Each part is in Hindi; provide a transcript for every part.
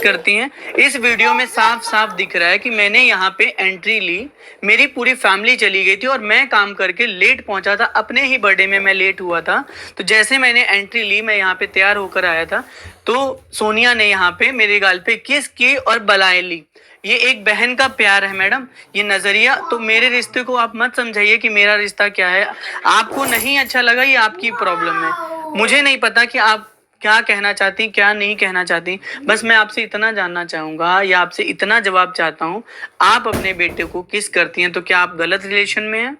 करती हैं। इस वीडियो में साफ साफ दिख रहा है कि मैंने यहाँ पे एंट्री ली, मेरी पूरी फैमिली चली गई थी और मैं काम करके लेट पहुंचा था। अपने ही बर्थडे में मैं लेट हुआ था। तो जैसे मैंने एंट्री ली, मैं यहाँ पे तैयार होकर आया था, तो सोनिया ने यहाँ पे मेरे गाल पे किस की और बलाए ली। ये एक बहन का प्यार है मैडम, ये नजरिया। तो मेरे रिश्ते को आप मत समझाइए कि मेरा रिश्ता क्या है। आपको नहीं अच्छा लगा, ये आपकी प्रॉब्लम है। मुझे नहीं पता कि आप क्या कहना चाहती, क्या नहीं कहना चाहती। बस मैं आपसे इतना जानना चाहूंगा या आपसे इतना जवाब चाहता हूँ, आप अपने बेटे को किस करती हैं तो क्या आप गलत रिलेशन में हैं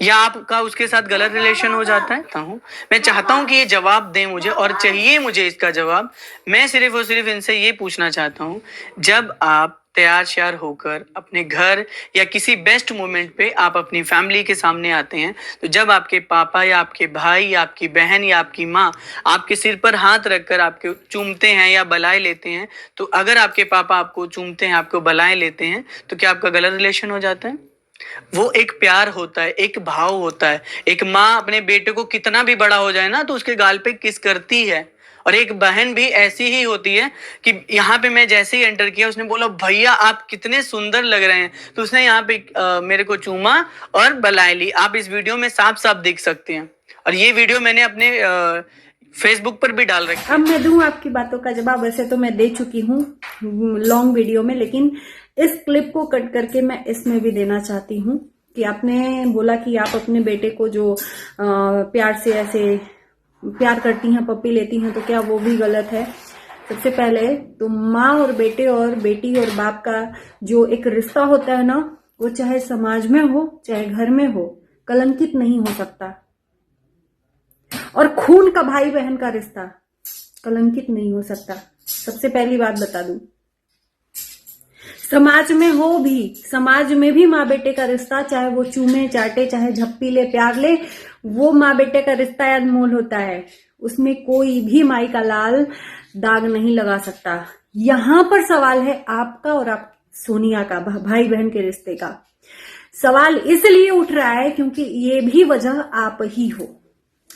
या आपका उसके साथ गलत रिलेशन हो जाता है? मैं चाहता हूं कि ये जवाब दें मुझे, और चाहिए मुझे इसका जवाब। मैं सिर्फ और सिर्फ इनसे ये पूछना चाहता हूं, जब आप तैयार श्यार होकर अपने घर या किसी बेस्ट मोमेंट पे आप अपनी फैमिली के सामने आते हैं, तो जब आपके पापा या आपके भाई या आपकी बहन या आपकी माँ आपके सिर पर हाथ रखकर आपके चूमते हैं या बलाए लेते हैं, तो अगर आपके पापा आपको चूमते हैं, आपको बलाए लेते हैं, तो क्या आपका गलत रिलेशन हो जाता है? वो एक प्यार होता है, एक भाव होता है। एक माँ अपने बेटे को कितना भी बड़ा हो जाए ना, तो उसके गाल पे किस करती है। और एक बहन भी ऐसी ही होती है कि यहाँ पे मैं जैसे ही एंटर किया, उसने बोला भैया आप कितने सुंदर लग रहे हैं, तो उसने यहाँ पे मेरे को चूमा और बलाए ली। आप इस वीडियो में साफ साफ देख सकते हैं, और ये वीडियो मैंने अपने फेसबुक पर भी डाल रखी है। अब मैं दूं आपकी बातों का जवाब। वैसे तो मैं दे चुकी हूँ लॉन्ग वीडियो में, लेकिन इस क्लिप को कट करके मैं इसमें भी देना चाहती हूँ कि आपने बोला कि आप अपने बेटे को जो प्यार से ऐसे प्यार करती हैं, पप्पी लेती हैं, तो क्या वो भी गलत है? सबसे पहले तो माँ और बेटे और बेटी और बाप का जो एक रिश्ता होता है ना, वो चाहे समाज में हो चाहे घर में हो, कलंकित नहीं हो सकता। और खून का भाई बहन का रिश्ता कलंकित नहीं हो सकता। सबसे पहली बात बता दूं, समाज में हो भी, समाज में भी माँ बेटे का रिश्ता, चाहे वो चूमे चाटे, चाहे झप्पी ले, प्यार ले, वो माँ बेटे का रिश्ता अनमोल होता है। उसमें कोई भी माई का लाल दाग नहीं लगा सकता। यहां पर सवाल है आपका और आप सोनिया का, भाई बहन के रिश्ते का। सवाल इसलिए उठ रहा है क्योंकि ये भी वजह आप ही हो।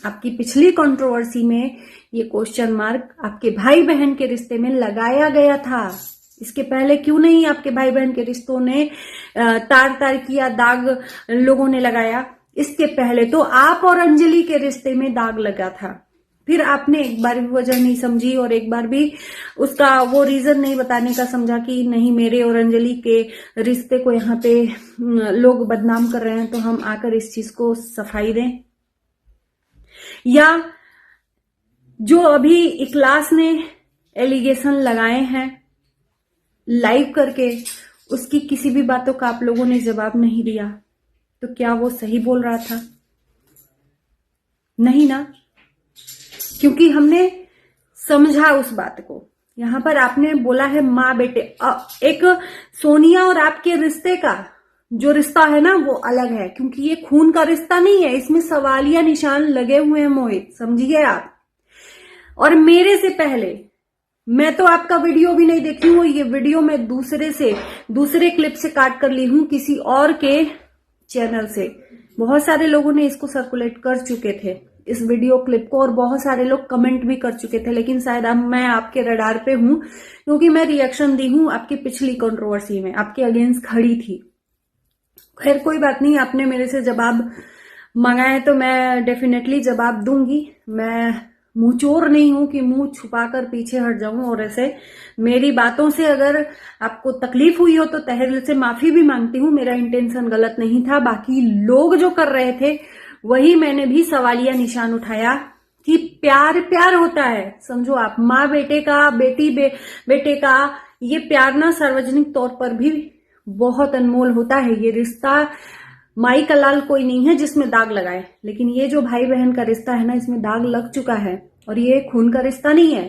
आपकी पिछली कंट्रोवर्सी में ये क्वेश्चन मार्क आपके भाई बहन के रिश्ते में लगाया गया था। इसके पहले क्यों नहीं आपके भाई बहन के रिश्तों ने तार तार किया, दाग लोगों ने लगाया? इसके पहले तो आप और अंजलि के रिश्ते में दाग लगा था, फिर आपने एक बार भी वजह नहीं समझी और एक बार भी उसका वो रीजन नहीं बताने का समझा कि नहीं, मेरे और अंजलि के रिश्ते को यहाँ पे लोग बदनाम कर रहे हैं, तो हम आकर इस चीज को सफाई दें। या जो अभी इखलास ने एलिगेशन लगाए हैं लाइव करके, उसकी किसी भी बातों का आप लोगों ने जवाब नहीं दिया, तो क्या वो सही बोल रहा था? नहीं ना, क्योंकि हमने समझा उस बात को। यहां पर आपने बोला है माँ बेटे, एक सोनिया और आपके रिश्ते का जो रिश्ता है ना, वो अलग है, क्योंकि ये खून का रिश्ता नहीं है। इसमें सवालिया निशान लगे हुए हैं मोहित, समझिए आप। और मेरे से पहले मैं तो आपका वीडियो भी नहीं देखी हूँ, ये वीडियो मैं दूसरे क्लिप से काट कर ली हूं, किसी और के चैनल से। बहुत सारे लोगों ने इसको सर्कुलेट कर चुके थे, इस वीडियो क्लिप को, और बहुत सारे लोग कमेंट भी कर चुके थे, लेकिन शायद अब मैं आपके रडार पे हूं क्योंकि मैं रिएक्शन दी हूं आपकी पिछली कंट्रोवर्सी में, आपके अगेंस्ट खड़ी थी। खैर कोई बात नहीं, आपने मेरे से जवाब मांगा है तो मैं डेफिनेटली जवाब दूंगी। मैं मुंह चोर नहीं हूं कि मुंह छुपाकर पीछे हट जाऊं, और ऐसे मेरी बातों से अगर आपको तकलीफ हुई हो तो तहे दिल से माफी भी मांगती हूं। मेरा इंटेंशन गलत नहीं था। बाकी लोग जो कर रहे थे वही मैंने भी सवालिया निशान उठाया कि प्यार प्यार होता है। समझो आप, माँ बेटे का, बेटी बेटे का ये प्यार ना सार्वजनिक तौर पर भी बहुत अनमोल होता है। ये रिश्ता माई का लाल कोई नहीं है जिसमें दाग लगाए, लेकिन ये जो भाई बहन का रिश्ता है ना, इसमें दाग लग चुका है और ये खून का रिश्ता नहीं है।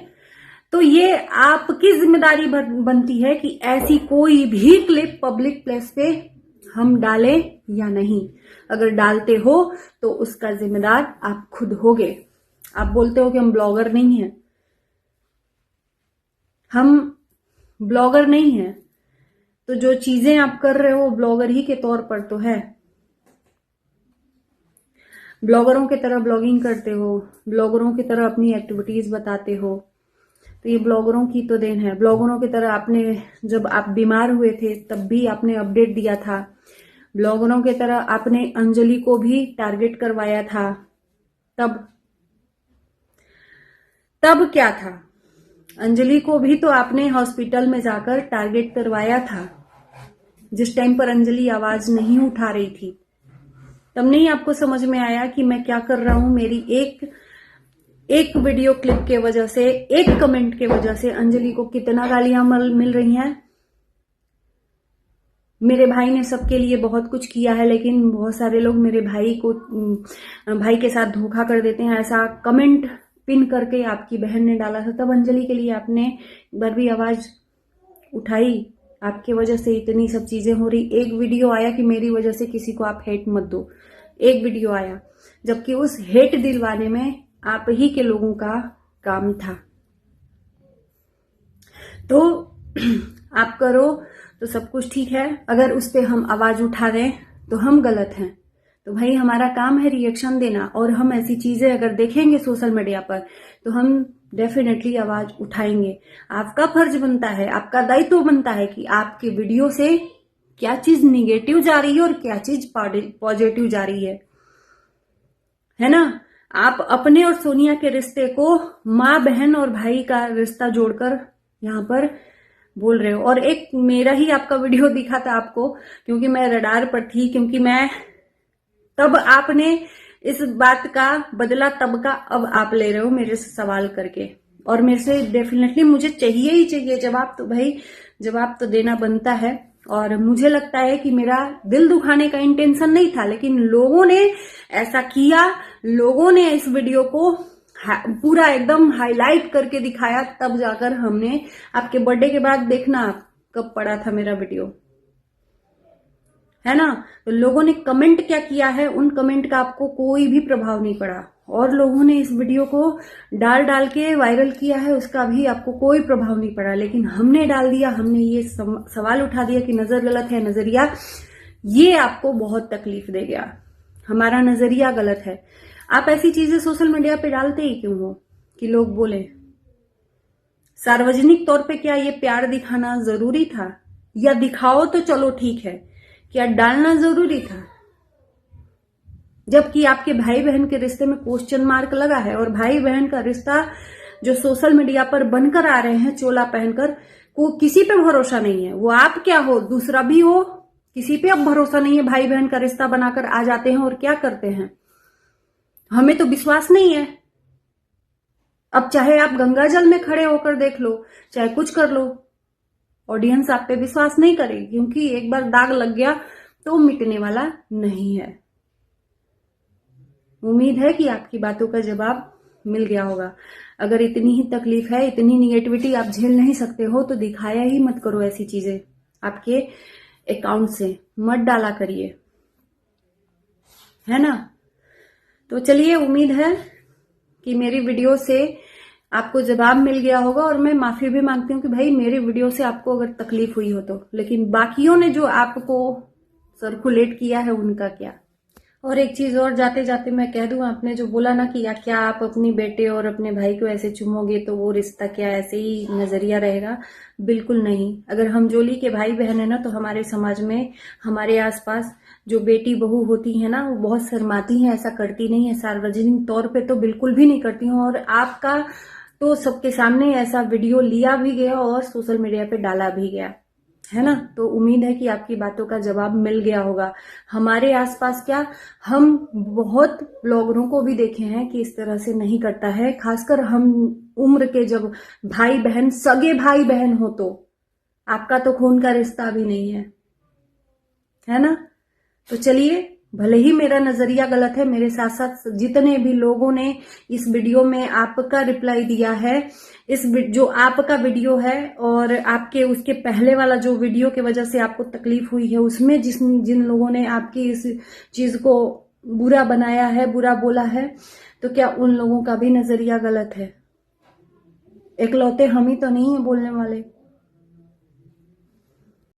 तो ये आपकी जिम्मेदारी बनती है कि ऐसी कोई भी क्लिप पब्लिक प्लेस पे हम डालें या नहीं। अगर डालते हो तो उसका जिम्मेदार आप खुद होगे। आप बोलते हो कि हम ब्लॉगर नहीं हैं, हम ब्लॉगर नहीं हैं, तो जो चीजें आप कर रहे हो ब्लॉगर ही के तौर पर तो है। ब्लॉगरों की तरह ब्लॉगिंग करते हो, ब्लॉगरों की तरह अपनी एक्टिविटीज बताते हो, तो ये ब्लॉगरों की तो देन है। ब्लॉगरों की तरह आपने जब आप बीमार हुए थे तब भी आपने अपडेट दिया था। ब्लॉगरों की तरह आपने अंजलि को भी टारगेट करवाया था। तब क्या था? अंजलि को भी तो आपने हॉस्पिटल में जाकर टारगेट करवाया था, जिस टाइम पर अंजलि आवाज नहीं उठा रही थी। तब नहीं आपको समझ में आया कि मैं क्या कर रहा हूं? मेरी एक वीडियो क्लिप के वजह से, एक कमेंट के वजह से अंजलि को कितना गालियां मिल रही हैं। मेरे भाई ने सबके लिए बहुत कुछ किया है, लेकिन बहुत सारे लोग मेरे भाई के साथ धोखा कर देते हैं। ऐसा कमेंट पिन करके आपकी बहन ने डाला था, तब अंजलि के लिए आपने एक बार भी आवाज उठाई? आपकी वजह से इतनी सब चीजें हो रही। एक वीडियो आया कि मेरी वजह से किसी को आप हेट मत दो, एक वीडियो आया, जबकि उस हेट दिलवाने में आप ही के लोगों का काम था। तो आप करो तो सब कुछ ठीक है, अगर उस पे हम आवाज उठा दें तो हम गलत हैं। तो भाई हमारा काम है रिएक्शन देना, और हम ऐसी चीजें अगर देखेंगे सोशल मीडिया पर तो हम डेफिनेटली आवाज उठाएंगे। आपका फर्ज बनता है, आपका दायित्व बनता है कि आपके वीडियो से क्या चीज निगेटिव जा रही है और क्या चीज पॉजिटिव जा रही है ना। आप अपने और सोनिया के रिश्ते को माँ बहन और भाई का रिश्ता जोड़कर यहाँ पर बोल रहे हो। और एक मेरा ही आपका वीडियो दिखा था आपको, क्योंकि मैं रडार पर थी, क्योंकि मैं तब आपने इस बात का बदला तब का अब आप ले रहे हो मेरे से सवाल करके, और मेरे से डेफिनेटली मुझे चाहिए ही चाहिए जवाब। तो भाई जवाब तो देना बनता है, और मुझे लगता है कि मेरा दिल दुखाने का इंटेंशन नहीं था, लेकिन लोगों ने ऐसा किया, लोगों ने इस वीडियो को पूरा एकदम हाईलाइट करके दिखाया, तब जाकर हमने आपके बर्थडे के बाद देखना कब पड़ा था मेरा वीडियो, है ना। तो लोगों ने कमेंट क्या किया है, उन कमेंट का आपको कोई भी प्रभाव नहीं पड़ा, और लोगों ने इस वीडियो को डाल के वायरल किया है, उसका भी आपको कोई प्रभाव नहीं पड़ा। लेकिन हमने डाल दिया, हमने ये सवाल उठा दिया कि नजर गलत है, नजरिया, ये आपको बहुत तकलीफ दे गया। हमारा नजरिया गलत है। आप ऐसी चीजें सोशल मीडिया पे डालते ही क्यों हो कि लोग बोले? सार्वजनिक तौर पे क्या ये प्यार दिखाना जरूरी था? या दिखाओ तो चलो ठीक है, क्या डालना जरूरी था? जबकि आपके भाई बहन के रिश्ते में क्वेश्चन मार्क लगा है, और भाई बहन का रिश्ता जो सोशल मीडिया पर बनकर आ रहे हैं चोला पहनकर, को किसी पे भरोसा नहीं है। वो आप क्या हो, दूसरा भी हो, किसी पे अब भरोसा नहीं है। भाई बहन का रिश्ता बनाकर आ जाते हैं और क्या करते हैं, हमें तो विश्वास नहीं है। अब चाहे आप गंगा जल में खड़े होकर देख लो, चाहे कुछ कर लो, ऑडियंस आप पे विश्वास नहीं करेगी, क्योंकि एक बार दाग लग गया तो मिटने वाला नहीं है। उम्मीद है कि आपकी बातों का जवाब मिल गया होगा। अगर इतनी ही तकलीफ है, इतनी निगेटिविटी आप झेल नहीं सकते हो, तो दिखाया ही मत करो ऐसी चीजें, आपके अकाउंट से मत डाला करिए, है ना। तो चलिए, उम्मीद है कि मेरी वीडियो से आपको जवाब मिल गया होगा, और मैं माफी भी मांगती हूँ कि भाई मेरे वीडियो से आपको अगर तकलीफ हुई हो तो। लेकिन बाकियों ने जो आपको सर्कुलेट किया है उनका क्या। और एक चीज और जाते जाते मैं कह दूं, आपने जो बोला ना कि क्या आप अपनी बेटे और अपने भाई को ऐसे चुमोगे तो वो रिश्ता क्या ऐसे ही नजरिया रहेगा? बिल्कुल नहीं। अगर हम जोली के भाई बहन है ना, तो हमारे समाज में, हमारे आसपास जो बेटी बहू होती है ना, वो बहुत शर्माती हैं, ऐसा करती नहीं है। सार्वजनिक तौर पे तो बिल्कुल भी नहीं करती हूँ, और आपका तो सबके सामने ऐसा वीडियो लिया भी गया और सोशल मीडिया पे डाला भी गया, है ना। तो उम्मीद है कि आपकी बातों का जवाब मिल गया होगा। हमारे आसपास क्या, हम बहुत ब्लॉगरों को भी देखे हैं कि इस तरह से नहीं करता है, खासकर हम उम्र के जब भाई बहन, सगे भाई बहन हो, तो आपका तो खून का रिश्ता भी नहीं है ना। तो चलिए, भले ही मेरा नजरिया गलत है, मेरे साथ साथ जितने भी लोगों ने इस वीडियो में आपका रिप्लाई दिया है, इस जो आपका वीडियो है और आपके उसके पहले वाला जो वीडियो की वजह से आपको तकलीफ हुई है, उसमें जिन लोगों ने आपकी इस चीज को बुरा बनाया है, बुरा बोला है, तो क्या उन लोगों का भी नजरिया गलत है? इकलौते हम ही तो नहीं है बोलने वाले।